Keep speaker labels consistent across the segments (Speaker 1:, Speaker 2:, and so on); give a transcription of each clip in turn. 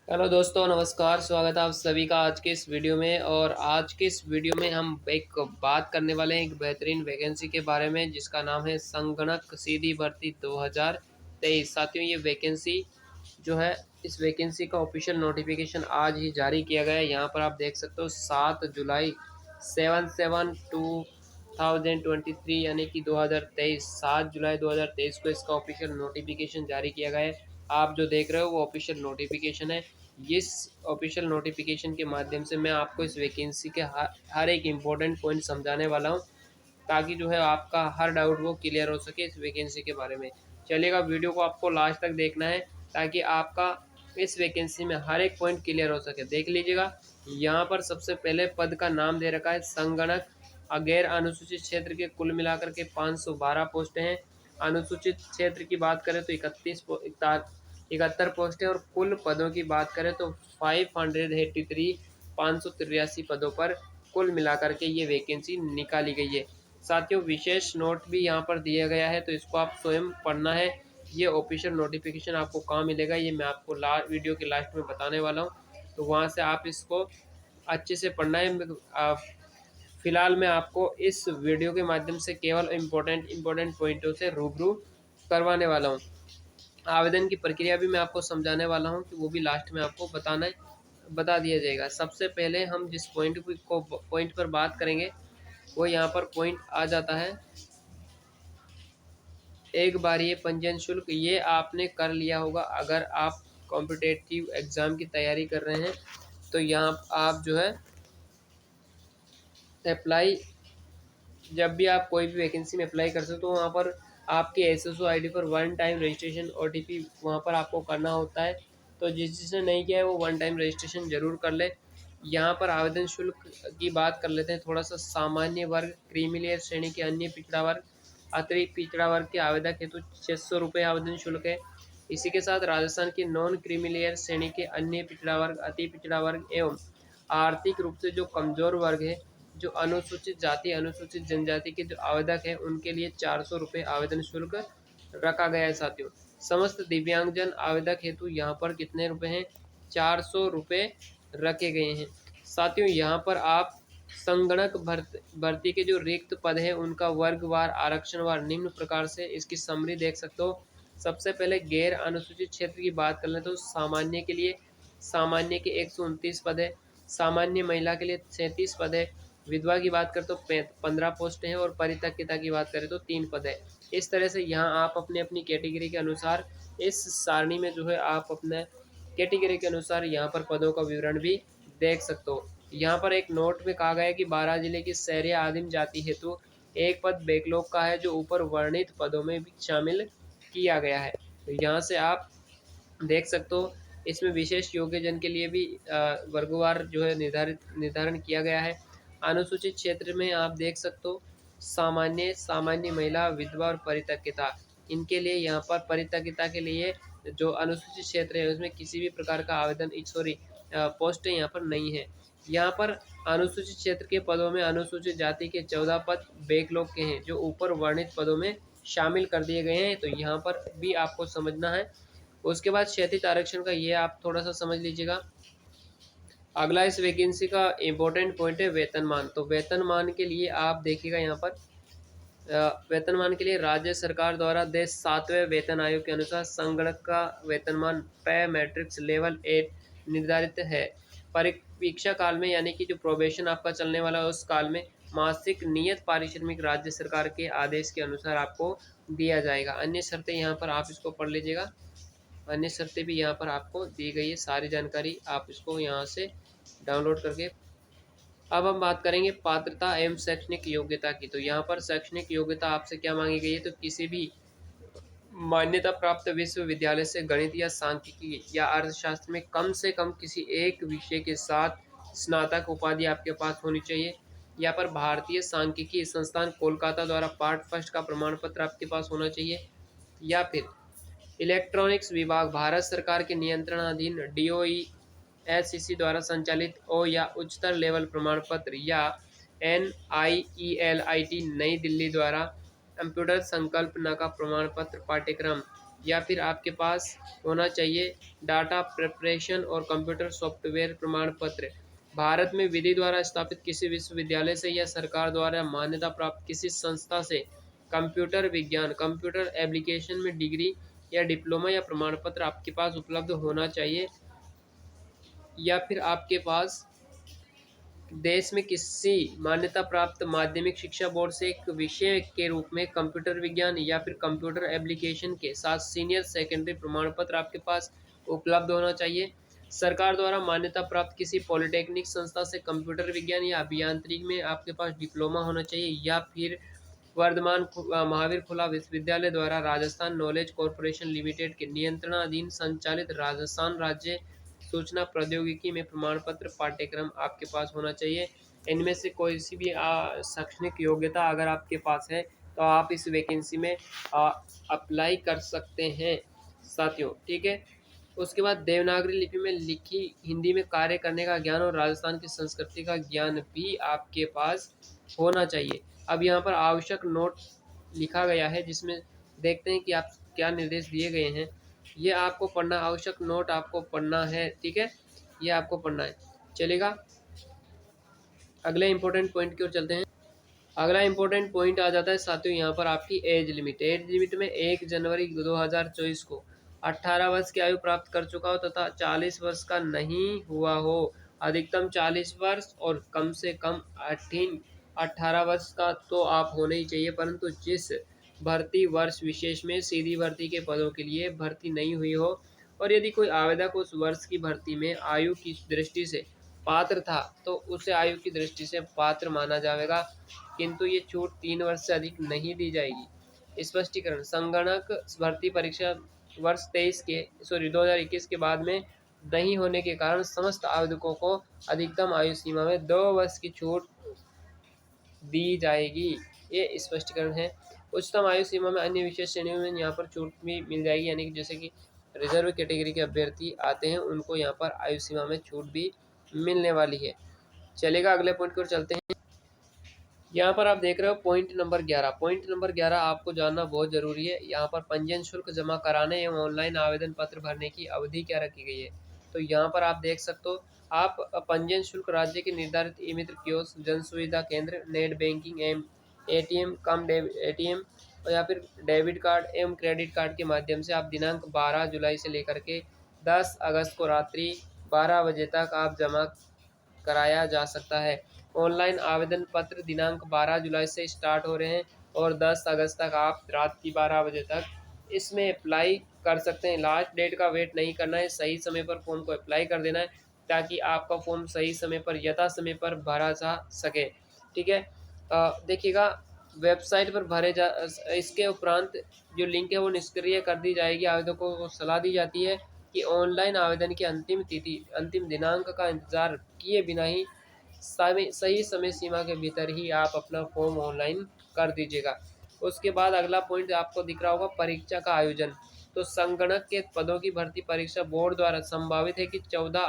Speaker 1: Hello दोस्तों, नमस्कार। स्वागत है आप सभी का आज के इस वीडियो में। और आज के इस वीडियो में हम एक बात करने वाले हैं एक बेहतरीन वैकेंसी के बारे में जिसका नाम है संगणक सीधी भर्ती 2023। साथियों, ये वैकेंसी जो है, इस वैकेंसी का ऑफिशियल नोटिफिकेशन आज ही जारी किया गया है। यहाँ पर आप देख सकते हो 7 जुलाई 7/7/2023 यानी कि 2023, 7 जुलाई 2023 को इसका ऑफिशियल नोटिफिकेशन जारी किया गया है। आप जो देख रहे हो वो ऑफिशियल नोटिफिकेशन है। इस ऑफिशियल नोटिफिकेशन के माध्यम से मैं आपको इस वैकेंसी के हर एक इम्पोर्टेंट पॉइंट समझाने वाला हूँ, ताकि जो है आपका हर डाउट वो क्लियर हो सके इस वैकेंसी के बारे में। चलिएगा, वीडियो को आपको लास्ट तक देखना है ताकि आपका इस वैकेंसी में हर एक पॉइंट क्लियर हो सके। देख लीजिएगा, यहाँ पर सबसे पहले पद का नाम दे रखा है संगणक। गैर अनुसूचित क्षेत्र के कुल मिलाकर के 512 पोस्टें हैं। अनुसूचित क्षेत्र की बात करें तो 71 पोस्ट है। और कुल पदों की बात करें तो 583 पदों पर कुल मिलाकर के ये वैकेंसी निकाली गई है। साथियों, विशेष नोट भी यहाँ पर दिया गया है, तो इसको आप स्वयं पढ़ना है। ये ऑफिशियल नोटिफिकेशन आपको कहाँ मिलेगा, ये मैं आपको वीडियो के लास्ट में बताने वाला हूँ, तो वहाँ से आप इसको अच्छे से पढ़ना है। फिलहाल मैं आपको इस वीडियो के माध्यम से केवल इम्पोर्टेंट पॉइंटों से रूबरू करवाने वाला हूँ। आवेदन की प्रक्रिया भी मैं आपको समझाने वाला हूँ, कि वो भी लास्ट में आपको बता दिया जाएगा। सबसे पहले हम जिस पॉइंट पर बात करेंगे वो यहाँ पर पॉइंट आ जाता है, एक बार ये पंजीयन शुल्क ये आपने कर लिया होगा। अगर आप कॉम्पिटेटिव एग्ज़ाम की तैयारी कर रहे हैं तो यहाँ आप जो है अप्लाई, जब भी आप कोई भी वैकेंसी में अप्लाई कर सकते हो तो वहाँ पर आपके एसएसओ आईडी पर वन टाइम रजिस्ट्रेशन ओटीपी वहाँ पर आपको करना होता है। तो जिसने नहीं किया है वो वन टाइम रजिस्ट्रेशन ज़रूर कर ले। यहाँ पर आवेदन शुल्क की बात कर लेते हैं थोड़ा सा। सामान्य वर्ग, क्रीमी लेयर श्रेणी के अन्य पिछड़ा वर्ग, अतिरिक्त पिछड़ा वर्ग के आवेदक हेतु 600 रुपये आवेदन शुल्क है। इसी के साथ राजस्थान के नॉन क्रीमी लेयर श्रेणी के अन्य पिछड़ा वर्ग, अति पिछड़ा वर्ग एवं आर्थिक रूप से जो कमज़ोर वर्ग है, जो अनुसूचित जाति, अनुसूचित जनजाति के जो आवेदक हैं उनके लिए 400 रुपये आवेदन शुल्क रखा गया है। साथियों, समस्त दिव्यांगजन आवेदक हेतु यहाँ पर कितने रुपए हैं, 400 रुपये रखे गए हैं। साथियों, यहाँ पर आप संगणक भर्ती के जो रिक्त पद हैं उनका वर्गवार आरक्षणवार निम्न प्रकार से इसकी समरी देख सकते हो। सबसे पहले गैर अनुसूचित क्षेत्र की बात कर लें तो सामान्य के 129 पद है। सामान्य महिला के लिए 37 पद है। विधवा की बात करें तो 15 पोस्ट हैं। और परित्यक्ता की बात करें तो 3 पद है। इस तरह से यहाँ आप अपनी अपनी कैटेगरी के अनुसार इस सारणी में जो है आप अपने कैटेगरी के अनुसार यहाँ पर पदों का विवरण भी देख सकते हो। यहाँ पर एक नोट में कहा गया है कि 12 जिले की शहरी आदिम जाति हेतु एक पद बैकलॉग का है, जो ऊपर वर्णित पदों में भी शामिल किया गया है। तो यहाँ से आप देख सकते हो, इसमें विशेष योग्यजन के लिए भी वर्गवार जो है निर्धारण किया गया है। अनुसूचित क्षेत्र में आप देख सकते हो सामान्य महिला, विधवा और परित्यक्ता, इनके लिए यहाँ पर परित्यक्ता के लिए जो अनुसूचित क्षेत्र है उसमें किसी भी प्रकार का आवेदन पोस्टें यहाँ पर नहीं है। यहाँ पर अनुसूचित क्षेत्र के पदों में अनुसूचित जाति के 14 पद बैकलॉग के हैं, जो ऊपर वर्णित पदों में शामिल कर दिए गए हैं। तो यहाँ पर भी आपको समझना है। उसके बाद क्षैतिज आरक्षण का ये आप थोड़ा सा समझ लीजिएगा। अगला इस वैकेंसी का इम्पोर्टेंट पॉइंट है वेतनमान। तो वेतनमान के लिए आप देखिएगा, यहाँ पर वेतनमान के लिए राज्य सरकार द्वारा देश 7वें वेतन आयोग के अनुसार संगणक का वेतनमान पे मैट्रिक्स लेवल 8 निर्धारित है। परीक्षा काल में यानी कि जो प्रोबेशन आपका चलने वाला है उस काल में मासिक नियत पारिश्रमिक राज्य सरकार के आदेश के अनुसार आपको दिया जाएगा। अन्य शर्तें यहाँ पर आप इसको पढ़ लीजिएगा। अन्य शर्तें भी यहाँ पर आपको दी गई है, सारी जानकारी आप इसको यहाँ से डाउनलोड करके। अब हम बात करेंगे पात्रता एवं शैक्षणिक योग्यता की। तो यहाँ पर शैक्षणिक योग्यता आपसे क्या मांगी गई है, तो किसी भी मान्यता प्राप्त विश्वविद्यालय से गणित या सांख्यिकी या अर्थशास्त्र में कम से कम किसी एक विषय के साथ स्नातक उपाधि आपके पास होनी चाहिए। यहाँ पर भारतीय सांख्यिकी संस्थान कोलकाता द्वारा पार्ट फर्स्ट का प्रमाण पत्र आपके पास होना चाहिए। या फिर इलेक्ट्रॉनिक्स विभाग भारत सरकार के नियंत्रणाधीन डीओई एससीसी द्वारा संचालित ओ या उच्चतर लेवल प्रमाण पत्र, या NIELIT नई दिल्ली द्वारा कंप्यूटर संकल्पना का प्रमाण पत्र पाठ्यक्रम या फिर आपके पास होना चाहिए डाटा प्रिपरेशन और कंप्यूटर सॉफ्टवेयर प्रमाण पत्र। भारत में विधि द्वारा स्थापित किसी विश्वविद्यालय से या सरकार द्वारा मान्यता प्राप्त किसी संस्था से कंप्यूटर विज्ञान कंप्यूटर एप्लीकेशन में डिग्री या डिप्लोमा या प्रमाण पत्र आपके पास उपलब्ध होना चाहिए। या फिर आपके पास देश में किसी मान्यता प्राप्त माध्यमिक शिक्षा बोर्ड से एक विषय के रूप में कंप्यूटर विज्ञान या फिर कंप्यूटर एप्लीकेशन के साथ सीनियर सेकेंडरी प्रमाण पत्र आपके पास उपलब्ध होना चाहिए। सरकार द्वारा मान्यता प्राप्त किसी पॉलिटेक्निक संस्था से कंप्यूटर विज्ञान या अभियांत्रिकी में आपके पास डिप्लोमा होना चाहिए। या फिर वर्धमान महावीर खुला विश्वविद्यालय द्वारा राजस्थान नॉलेज कॉरपोरेशन लिमिटेड के नियंत्रणाधीन संचालित राजस्थान राज्य सूचना प्रौद्योगिकी में प्रमाण पत्र पाठ्यक्रम आपके पास होना चाहिए। इनमें से कोई सी भी शैक्षणिक योग्यता अगर आपके पास है तो आप इस वैकेंसी में अप्लाई कर सकते हैं साथियों, ठीक है। उसके बाद देवनागरी लिपि में लिखी हिंदी में कार्य करने का ज्ञान और राजस्थान की संस्कृति का ज्ञान भी आपके पास होना चाहिए। अब यहाँ पर आवश्यक नोट लिखा गया है जिसमें देखते हैं कि आप क्या निर्देश दिए गए हैं। ये आपको पढ़ना, आवश्यक नोट आपको पढ़ना है, ठीक है, ये आपको पढ़ना है, चलेगा। अगले इंपॉर्टेंट पॉइंट की ओर चलते हैं। अगला इंपॉर्टेंट पॉइंट आ जाता है साथियों यहाँ पर आपकी एज लिमिट। एज लिमिट में 1 जनवरी 2024 को 18 वर्ष की आयु प्राप्त कर चुका हो तथा 40 वर्ष का नहीं हुआ हो, अधिकतम 40 वर्ष और कम से कम 18 वर्ष का तो आप होना ही चाहिए, परंतु जिस भर्ती वर्ष विशेष में सीधी भर्ती के पदों के लिए भर्ती नहीं हुई हो और यदि कोई आवेदक उस वर्ष की भर्ती में आयु की दृष्टि से पात्र था तो उसे आयु की दृष्टि से पात्र माना जाएगा, किंतु ये छूट 3 वर्ष से अधिक नहीं दी जाएगी। स्पष्टीकरण, संगणक भर्ती परीक्षा वर्ष 2021 के बाद में नहीं होने के कारण समस्त आवेदकों को अधिकतम आयु सीमा में 2 वर्ष की छूट दी जाएगी। ये स्पष्टीकरण है। उच्चतम आयु सीमा में अन्य विशेष श्रेणियों में यहाँ पर छूट भी मिल जाएगी, यानी कि जैसे कि रिजर्व कैटेगरी के अभ्यर्थी आते हैं उनको यहाँ पर आयु सीमा में छूट भी मिलने वाली है। चलेगा, अगले पॉइंट की ओर चलते हैं। यहाँ पर आप देख रहे हो पॉइंट नंबर 11। पॉइंट नंबर 11 आपको जानना बहुत जरूरी है। यहाँ पर पंजीयन शुल्क जमा कराने एवं ऑनलाइन आवेदन पत्र भरने की अवधि क्या रखी गई है। तो यहाँ पर आप देख सकते हो, आप पंजीयन शुल्क राज्य के निर्धारित ई मित्र कियोस्क, जन सुविधा केंद्र, नेट बैंकिंग एवं एटीएम एटीएम और या फिर डेबिट कार्ड एवं क्रेडिट कार्ड के माध्यम से आप दिनांक 12 जुलाई से लेकर के 10 अगस्त को रात्रि 12 बजे तक आप जमा कराया जा सकता है। ऑनलाइन आवेदन पत्र दिनांक 12 जुलाई से स्टार्ट हो रहे हैं और 10 अगस्त तक आप रात की 12 बजे तक इसमें अप्लाई कर सकते हैं। लास्ट डेट का वेट नहीं करना है, सही समय पर फॉर्म को अप्लाई कर देना है ताकि आपका फॉर्म सही समय पर यथा समय पर भरा जा सके, ठीक है। देखिएगा, वेबसाइट पर भरे जा इसके उपरांत जो लिंक है वो निष्क्रिय कर दी जाएगी। आवेदकों को सलाह दी जाती है कि ऑनलाइन आवेदन की अंतिम दिनांक का इंतजार किए बिना ही सही समय सीमा के भीतर ही आप अपना फॉर्म ऑनलाइन कर दीजिएगा। उसके बाद अगला पॉइंट आपको दिख रहा होगा, परीक्षा का आयोजन। तो संगणक के पदों की भर्ती परीक्षा बोर्ड द्वारा संभावित है कि 14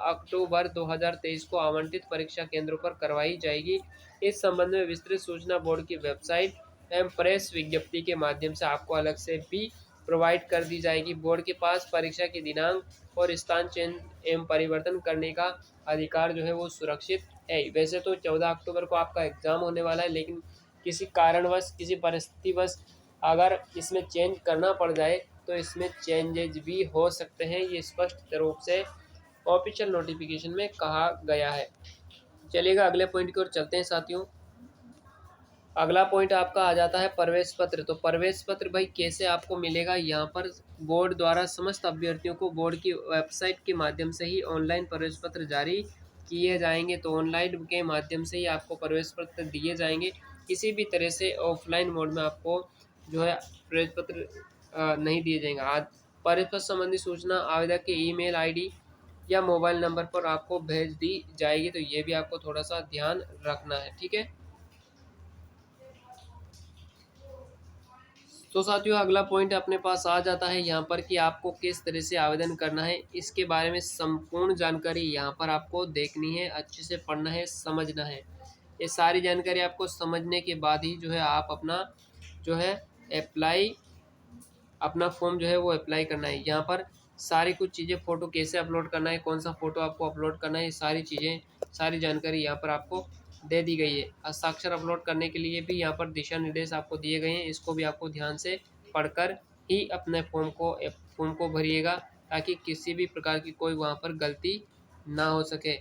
Speaker 1: अक्टूबर 2023 को आवंटित परीक्षा केंद्रों पर करवाई जाएगी। इस संबंध में विस्तृत सूचना बोर्ड की वेबसाइट एवं प्रेस विज्ञप्ति के माध्यम से आपको अलग से भी प्रोवाइड कर दी जाएगी। बोर्ड के पास परीक्षा की दिनांक और स्थान चयन एवं परिवर्तन करने का अधिकार जो है वो सुरक्षित है। वैसे तो 14 अक्टूबर को आपका एग्ज़ाम होने वाला है, लेकिन किसी कारणवश किसी परिस्थितिवश अगर इसमें चेंज करना पड़ जाए तो इसमें चेंजेज भी हो सकते हैं। ये स्पष्ट रूप से ऑफिशियल नोटिफिकेशन में कहा गया है। चलिएगा, अगले पॉइंट की ओर चलते हैं साथियों। अगला पॉइंट आपका आ जाता है प्रवेश पत्र। तो प्रवेश पत्र भाई कैसे आपको मिलेगा। यहाँ पर बोर्ड द्वारा समस्त अभ्यर्थियों को बोर्ड की वेबसाइट के माध्यम से ही ऑनलाइन प्रवेश पत्र जारी किए जाएंगे। तो ऑनलाइन के माध्यम से ही आपको प्रवेश पत्र दिए जाएंगे। किसी भी तरह से ऑफलाइन मोड में आपको जो है प्रवेश पत्र नहीं दिए जाएंगे। आज प्रवेश पत्र संबंधी सूचना आवेदक के ईमेल आईडी या मोबाइल नंबर पर आपको भेज दी जाएगी। तो ये भी आपको थोड़ा सा ध्यान रखना है, ठीक है। तो साथियों, अगला पॉइंट अपने पास आ जाता है यहाँ पर कि आपको किस तरह से आवेदन करना है। इसके बारे में संपूर्ण जानकारी यहाँ पर आपको देखनी है, अच्छे से पढ़ना है, समझना है। ये सारी जानकारी आपको समझने के बाद ही जो है आप अपना जो है अप्लाई अपना फॉर्म जो है वो अप्लाई करना है। यहाँ पर सारी कुछ चीज़ें, फ़ोटो कैसे अपलोड करना है, कौन सा फ़ोटो आपको अपलोड करना है, ये सारी चीज़ें, सारी जानकारी यहाँ पर आपको दे दी गई है। हस्ताक्षर अपलोड करने के लिए भी यहाँ पर दिशा निर्देश आपको दिए गए हैं, इसको भी आपको ध्यान से पढ़कर ही अपने फॉर्म को भरिएगा, ताकि किसी भी प्रकार की कोई वहाँ पर गलती ना हो सके।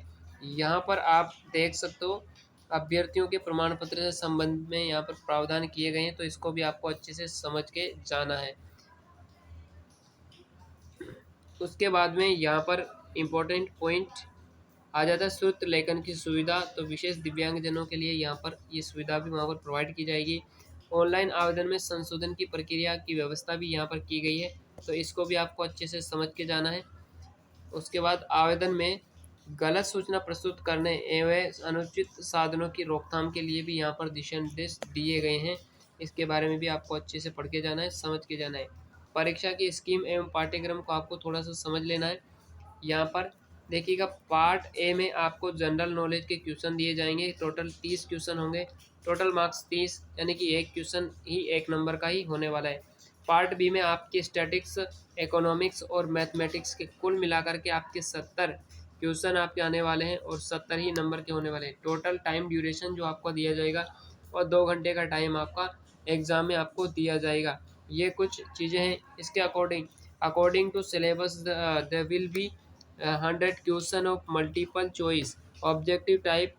Speaker 1: यहाँ पर आप देख सकते हो अभ्यर्थियों के प्रमाण पत्र से संबंध में यहाँ पर प्रावधान किए गए हैं, तो इसको भी आपको अच्छे से समझ के जाना है। उसके बाद में यहाँ पर इम्पोर्टेंट पॉइंट आ जाता है श्रुत लेखन की सुविधा। तो विशेष दिव्यांगजनों के लिए यहाँ पर ये सुविधा भी वहाँ पर प्रोवाइड की जाएगी। ऑनलाइन आवेदन में संशोधन की प्रक्रिया की व्यवस्था भी यहाँ पर की गई है, तो इसको भी आपको अच्छे से समझ के जाना है। उसके बाद आवेदन में गलत सूचना प्रस्तुत करने एवं अनुचित साधनों की रोकथाम के लिए भी यहाँ पर दिशा निर्देश दिए गए हैं, इसके बारे में भी आपको अच्छे से पढ़ के जाना है, समझ के जाना है। परीक्षा की स्कीम एवं पाठ्यक्रम को आपको थोड़ा सा समझ लेना है। यहाँ पर देखिएगा, पार्ट ए में आपको जनरल नॉलेज के क्वेश्चन दिए जाएंगे, टोटल 30 क्वेश्चन होंगे, टोटल मार्क्स 30, यानी कि एक क्वेश्चन ही 1 नंबर का ही होने वाला है। पार्ट बी में आपके स्टैटिक्स, इकोनॉमिक्स और मैथमेटिक्स के कुल मिलाकर के आपके 70 क्वेश्चन आपके आने वाले हैं और 70 ही नंबर के होने वाले हैं। टोटल टाइम ड्यूरेशन जो आपको दिया जाएगा और 2 घंटे का टाइम आपका एग्ज़ाम में आपको दिया जाएगा। ये कुछ चीज़ें हैं। इसके according to syllabus there will be 100 question of multiple choice objective type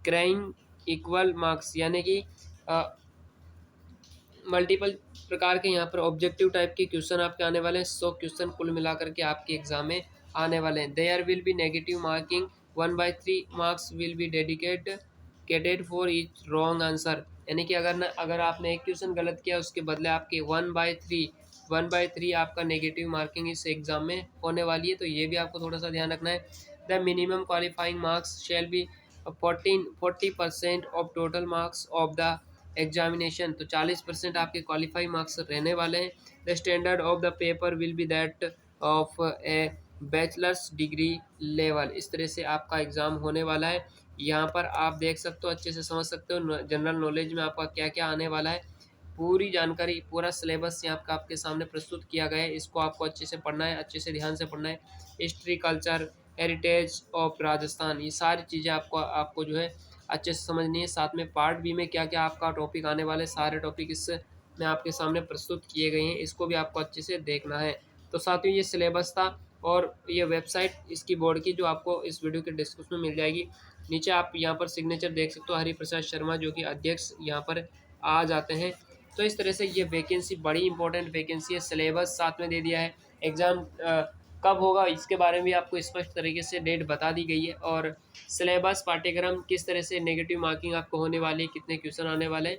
Speaker 1: carrying equal marks, यानी कि मल्टीपल प्रकार के यहाँ पर ऑब्जेक्टिव टाइप के क्वेश्चन आपके आने वाले हैं। 100 क्वेश्चन कुल मिलाकर के आपके एग्जाम में आने वाले हैं। There will be negative marking 1/3 marks will be dedicated for each wrong answer, यानी कि अगर आपने एक क्वेश्चन गलत किया उसके बदले आपके 1/3 आपका नेगेटिव मार्किंग इस एग्जाम में होने वाली है, तो ये भी आपको थोड़ा सा ध्यान रखना है। The minimum qualifying marks shall be 40% of total marks of the examination, तो 40% आपके क्वालिफाई मार्क्स रहने वाले हैं। The standard of the paper will be that of A bachelors degree level, इस तरह से आपका एग्ज़ाम होने वाला है। यहाँ पर आप देख सकते हो, अच्छे से समझ सकते हो जनरल नॉलेज में आपका क्या क्या आने वाला है। पूरी जानकारी, पूरा सिलेबस यहाँ का आपके सामने प्रस्तुत किया गया है, इसको आपको अच्छे से पढ़ना है, अच्छे से ध्यान से पढ़ना है। History, culture, heritage of Rajasthan, ये सारी चीज़ें आपको जो है अच्छे से समझनी है। साथ में पार्ट बी में क्या क्या आपका टॉपिक आने वाले, सारे टॉपिक इस में आपके सामने प्रस्तुत किए गए हैं, इसको भी आपको अच्छे से देखना है। तो साथियों, ये सिलेबस था और ये वेबसाइट इसकी बोर्ड की जो आपको इस वीडियो के डिस्क्रिप्शन में मिल जाएगी। नीचे आप यहाँ पर सिग्नेचर देख सकते हो, हरिप्रसाद शर्मा जो कि अध्यक्ष यहाँ पर आ जाते हैं। तो इस तरह से ये वैकेंसी बड़ी इंपॉर्टेंट वैकेंसी है। सिलेबस साथ में दे दिया है, एग्ज़ाम कब होगा इसके बारे में भी आपको स्पष्ट तरीके से डेट बता दी गई है, और सिलेबस, पाठ्यक्रम, किस तरह से नेगेटिव मार्किंग आपको होने वाली है, कितने क्वेश्चन आने वाले हैं,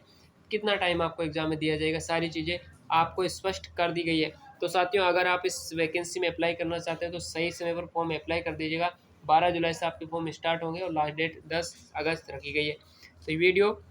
Speaker 1: कितना टाइम आपको एग्जाम में दिया जाएगा, सारी चीज़ें आपको स्पष्ट कर दी गई है। तो साथियों, अगर आप इस वैकेंसी में अप्लाई करना चाहते हैं तो सही समय पर फॉर्म अप्लाई कर दीजिएगा। 12 जुलाई से आपके फॉर्म स्टार्ट होंगे और लास्ट डेट 10 अगस्त रखी गई है। तो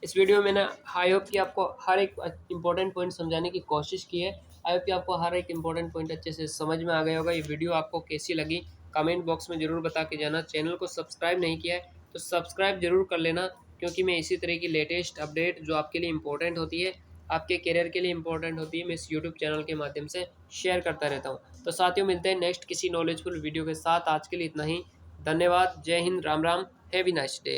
Speaker 1: इस वीडियो में ना, आई होप कि आपको हर एक इंपॉर्टेंट पॉइंट समझाने की कोशिश की है। आई होप कि आपको हर एक इंपॉर्टेंट पॉइंट अच्छे से समझ में आ गया होगा। ये वीडियो आपको कैसी लगी कमेंट बॉक्स में ज़रूर बता के जाना। चैनल को सब्सक्राइब नहीं किया है तो सब्सक्राइब जरूर कर लेना, क्योंकि मैं इसी तरह की लेटेस्ट अपडेट जो आपके लिए इंपॉर्टेंट होती है, आपके करियर के लिए इंपॉर्टेंट होती है, मैं इस यूट्यूब चैनल के माध्यम से शेयर करता रहता हूँ। तो साथियों, मिलते हैं नेक्स्ट किसी नॉलेजफुल वीडियो के साथ। आज के लिए इतना ही। धन्यवाद। जय Hind. Ram Ram. Have a nice day.